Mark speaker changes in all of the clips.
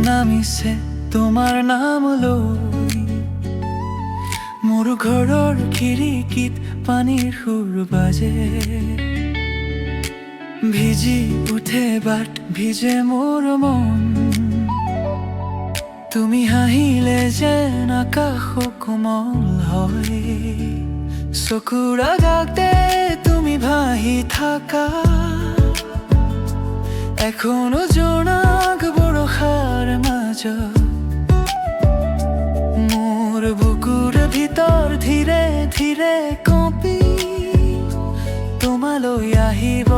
Speaker 1: নামিছে তোমাৰ নাম লৈ মোৰ ঘৰৰ খিৰিকীত পানীৰ সুৰ বাজে ভিজি উঠে বাট ভিজে মোৰ মন তুমি হাঁহিলে যেন আকাশ কোমল হয় চকুৰ আগতে তুমি ভাহি থাকা এখনো জোনাক বৰষাৰ মাজত মোৰ বুকুৰ ভিতৰ ধীৰে ধীৰে কঁপি তোমালৈ আহিব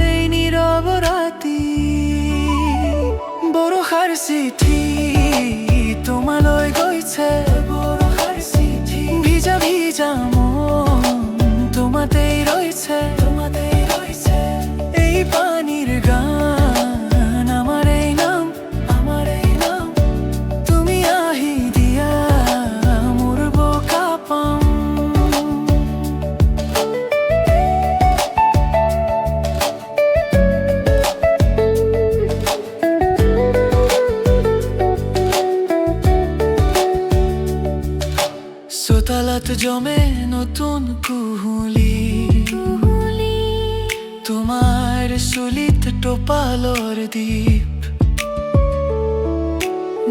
Speaker 1: এই নীৰৱ ৰাতি বৰষাৰ চিঠি তোমালৈ গৈছে বৰষাৰ চিঠি ভিজা ভিজা মন তোমাতেই ৰৈছে এই পানীৰ গান আমাৰ এই নাম তুমি আহি দিয়া মোৰ বোকা পাম চোতালত জমে নতুন কুহুলি তোমাৰ চুলিত টোপালৰ দীপ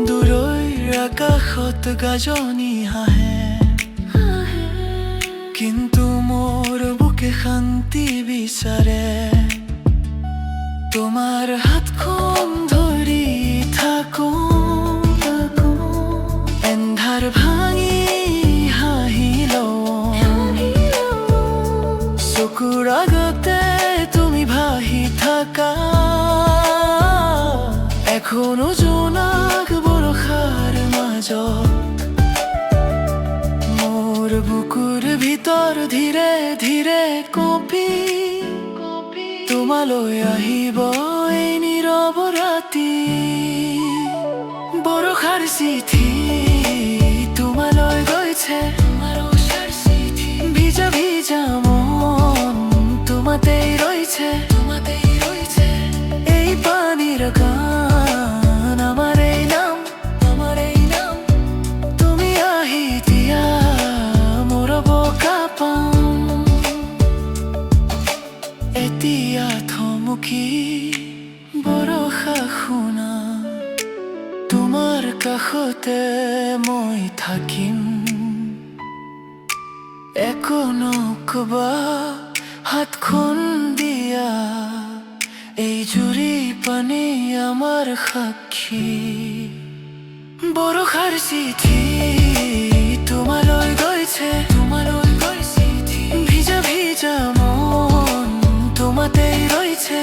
Speaker 1: দূৰৈৰ আকাশত গাজনি হাঁহে কিন্তু মোৰ বুকে শান্তি বিচাৰে তোমাৰ হাতখন ধৰি থাকো এন্ধাৰ ভাঙি চকুৰ আগতে তুমি ভাহি থাকা এখনো জোনাক বৰষাৰ মাজত মোৰ বুকুৰ ভিতৰ ধীৰে ধীৰে কঁপি তোমালৈ আহিব এই নীৰৱ ৰাতি বৰষাৰ চিঠি তোমালৈ গৈছে ভিজা ভিজা মন তোমাতেই ৰৈছে এই পানীৰ গান আমাৰ এই নাম তুমি আহি দিয়া মোৰ বোকা পাম এতিয়া থমকি বৰষা শুনা তোমাৰ কাষতে মই থাকিম একো নকবা হাতখন দিয়া এই জুৰি পানী আমাৰ সাক্ষী বৰষাৰ চিঠি তোমালৈ গৈছে ভিজা ভিজা মন তোমাতেই ৰৈছে